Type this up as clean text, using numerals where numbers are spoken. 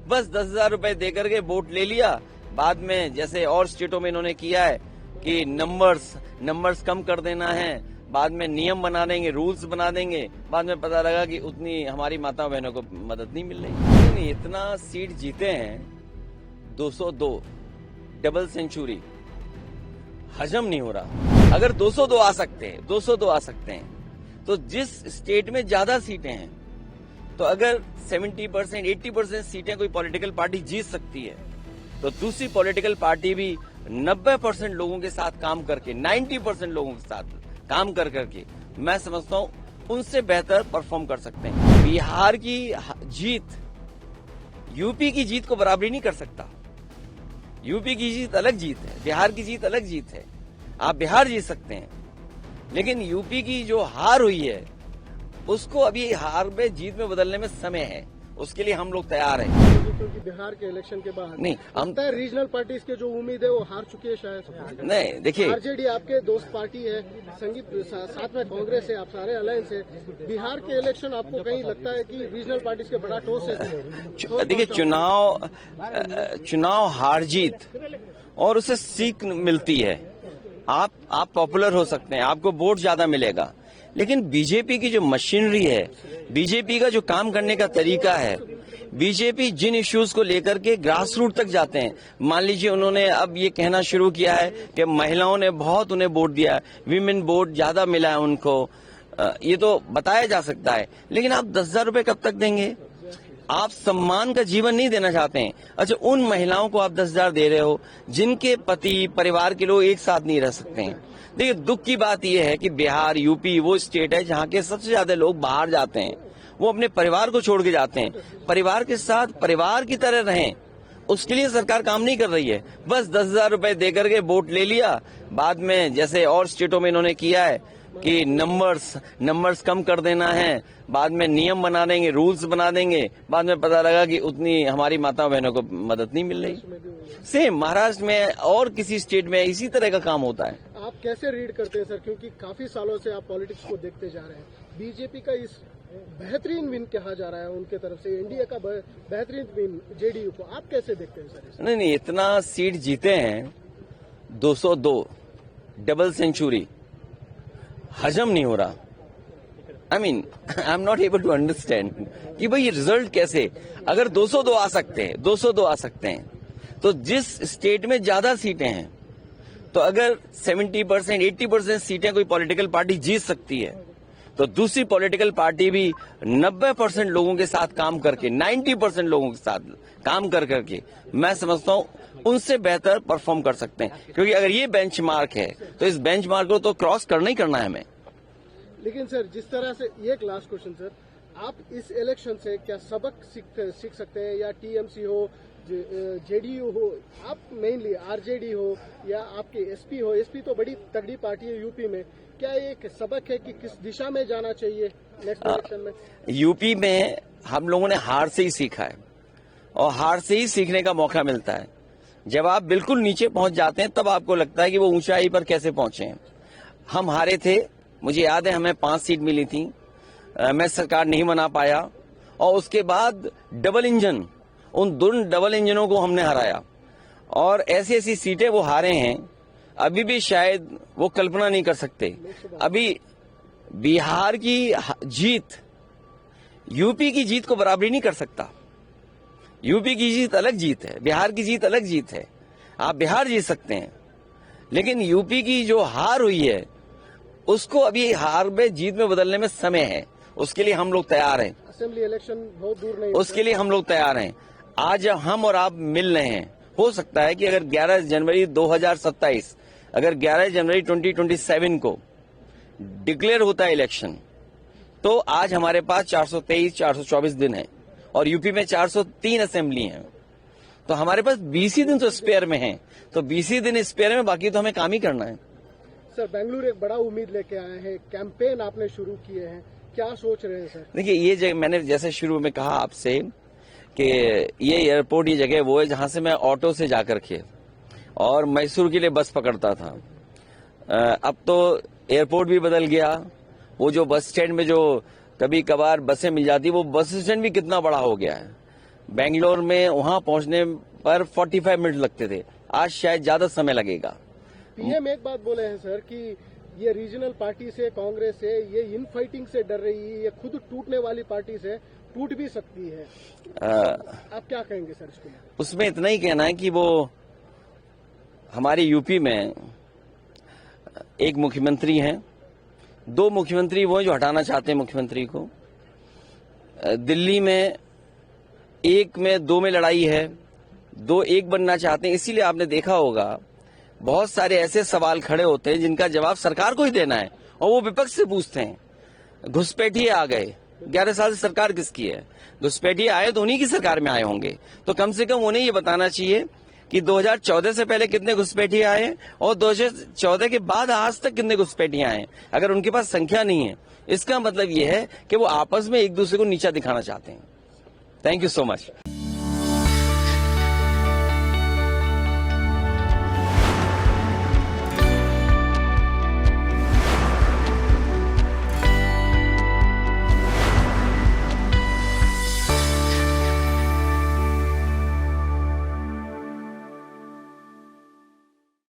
बस 10,000 रुपए दे करके वोट ले लिया। बाद में जैसे और स्टेटों में इन्होंने किया है कि नंबर्स कम कर देना है, बाद में नियम बना देंगे, रूल्स बना देंगे, बाद में पता लगा कि उतनी हमारी माता बहनों को मदद नहीं मिल रही। नहीं, इतना सीट जीते हैं 202 डबल सेंचुरी हजम नहीं हो रहा। अगर 202 आ सकते हैं तो जिस स्टेट में ज्यादा सीटें हैं, तो अगर 70% 80% सीटें कोई पॉलिटिकल पार्टी जीत सकती है, तो दूसरी पॉलिटिकल पार्टी भी 90% लोगों के साथ काम करके 90% लोगों के साथ काम करके मैं समझता हूं उनसे बेहतर परफॉर्म कर सकते हैं। बिहार की जीत यूपी की जीत को बराबरी नहीं कर सकता। यूपी की जीत अलग जीत है, बिहार की जीत अलग जीत है। आप बिहार जीत सकते हैं, लेकिन यूपी की जो हार हुई है उसको अभी हार में जीत में बदलने में समय है। उसके लिए हम लोग तैयार हैं। क्योंकि बिहार के इलेक्शन के बाद नहीं, हम रीजनल पार्टीज के जो उम्मीद है वो हार चुकी है शायद। नहीं, देखिए, आरजेडी आपके दोस्त पार्टी है, संगीत साथ में कांग्रेस है, आप सारे अलायंस है। बिहार के इलेक्शन आपको कहीं लगता है कि रीजनल पार्टीज के बड़ा टॉस है? देखिए, चुनाव हार जीत और उससे सीख मिलती है। आप पॉपुलर हो सकते हैं, आपको वोट ज्यादा मिलेगा, लेकिन बीजेपी की जो मशीनरी है, बीजेपी का जो काम करने का तरीका है, बीजेपी जिन इश्यूज को लेकर के ग्रास रूट तक जाते हैं। मान लीजिए उन्होंने अब ये कहना शुरू किया है कि महिलाओं ने बहुत उन्हें वोट दिया है, विमेन वोट ज्यादा मिला है उनको, ये तो बताया जा सकता है, लेकिन आप 10,000 रुपए कब तक देंगे? आप सम्मान का जीवन नहीं देना चाहते हैं। अच्छा, उन महिलाओं को आप 10,000 दे रहे हो जिनके पति परिवार के लोग एक साथ नहीं रह सकते हैं। देखिए, दुख की बात यह है कि बिहार यूपी वो स्टेट है जहां के सबसे ज्यादा लोग बाहर जाते हैं, वो अपने परिवार को छोड़ के जाते हैं। परिवार के साथ परिवार की तरह रहें, उसके लिए सरकार काम नहीं कर रही है। बस 10,000 रुपए दे करके वोट ले लिया। बाद में जैसे और स्टेटों में इन्होंने किया है कि नंबर्स कम कर देना है, बाद में नियम बना देंगे, रूल्स बना देंगे, बाद में पता लगा कि उतनी हमारी माता बहनों को मदद नहीं मिल रही। सेम महाराष्ट्र में और किसी स्टेट में इसी तरह का काम होता है। आप कैसे रीड करते हैं सर, क्योंकि काफी सालों से आप पॉलिटिक्स को देखते जा रहे हैं, बीजेपी का इस बेहतरीन विन कहा जा रहा है उनके तरफ से, एनडीए का बेहतरीन विन जेडीयू को, आप कैसे देखते हैं सर? नहीं, इतना सीट जीते हैं 202 डबल सेंचुरी हजम नहीं हो रहा। I am not able to understand कि भाई ये रिजल्ट कैसे, अगर 202 आ सकते हैं तो जिस स्टेट में ज्यादा सीटें हैं, तो अगर 70% 80% सीटें कोई पॉलिटिकल पार्टी जीत सकती है, तो दूसरी पॉलिटिकल पार्टी भी 90% लोगों के साथ काम करके 90% लोगों के साथ काम करके मैं समझता हूं उनसे बेहतर परफॉर्म कर सकते हैं। क्योंकि अगर ये बेंचमार्क है तो इस बेंचमार्क को तो क्रॉस करना ही करना है हमें। लेकिन सर, जिस तरह से, ये एक लास्ट क्वेश्चन सर, आप इस इलेक्शन से क्या सबक सीख सकते हैं? या टीएमसी हो, जेडीयू हो, आप मेनली आरजेडी हो, या आपके एसपी तो बड़ी तगड़ी पार्टी है यूपी में, क्या एक सबक है कि किस दिशा में जाना चाहिए नेक्स्ट इलेक्शन में? यूपी में हम लोगों ने हार से ही सीखा है, और हार से ही सीखने का मौका मिलता है। जब आप बिल्कुल नीचे पहुंच जाते हैं तब आपको लगता है कि वो ऊंचाई पर कैसे पहुंचे हैं। हम हारे थे, मुझे याद है, हमें 5 सीट मिली थी, मैं सरकार नहीं बना पाया, और उसके बाद डबल इंजन, उन दोनों डबल इंजनों को हमने हराया, और ऐसी ऐसी सीटें वो हारे हैं अभी भी शायद वो कल्पना नहीं कर सकते। अभी बिहार की जीत यूपी की जीत को बराबरी नहीं कर सकता। यूपी की जीत अलग जीत है, बिहार की जीत अलग जीत है। आप बिहार जीत सकते हैं, लेकिन यूपी की जो हार हुई है उसको अभी हार में जीत में बदलने में समय है। उसके लिए हम लोग तैयार हैं। असेंबली इलेक्शन बहुत दूर नहीं, उसके लिए हम लोग तैयार हैं। आज हम और आप मिल रहे हैं, हो सकता है कि अगर 11 जनवरी 2027, अगर 11 जनवरी 2027 को डिक्लेयर होता है इलेक्शन, तो आज हमारे पास 423 424 दिन है, और यूपी में 403 असेंबली हैं, तो हमारे पास 20 ही दिन तो स्पेयर में हैं। तो 20 ही दिन स्पेयर में, बाकी तो हमें काम ही करना है। सर, बेंगलुरु एक बड़ा उम्मीद लेके आए हैं, कैंपेन आपने शुरू किए हैं, क्या सोच रहे हैं सर? देखिए, ये मैंने जैसे शुरू में कहा आपसे कि ये एयरपोर्ट, ये जगह वो है जहां से मैं ऑटो से जाकर के और मैसूर के लिए बस पकड़ता था। अब तो एयरपोर्ट भी बदल गया, वो जो बस स्टैंड में जो कभी कभार बसें मिल जाती, वो बस स्टैंड भी कितना बड़ा हो गया है। बेंगलोर में वहां पहुंचने पर 45 मिनट लगते थे, आज शायद ज्यादा समय लगेगा। पीएम एक बात बोले हैं सर कि ये रीजनल पार्टी से, कांग्रेस से, ये इन फाइटिंग से डर रही है, ये खुद टूटने वाली पार्टी से टूट भी सकती है। आप क्या कहेंगे सर इसके लिए? उसमें इतना ही कहना है कि वो हमारे यूपी में एक मुख्यमंत्री हैं, 2 मुख्यमंत्री वो हैं जो हटाना चाहते हैं मुख्यमंत्री को। दिल्ली में 1 में 2 में लड़ाई है, 2 1 बनना चाहते हैं। इसीलिए आपने देखा होगा बहुत सारे ऐसे सवाल खड़े होते हैं जिनका जवाब सरकार को ही देना है और वो विपक्ष से पूछते हैं। घुसपैठिए आ गए, 11 साल से सरकार किसकी है? घुसपैठिए आए तो उन्हीं की सरकार में आए होंगे, तो कम से कम उन्हें ये बताना चाहिए कि 2014 से पहले कितने घुसपैठिए आए और 2014 के बाद आज तक कितने घुसपैठिए आए। अगर उनके पास संख्या नहीं है, इसका मतलब ये है कि वो आपस में एक दूसरे को नीचा दिखाना चाहते हैं। Thank you so much.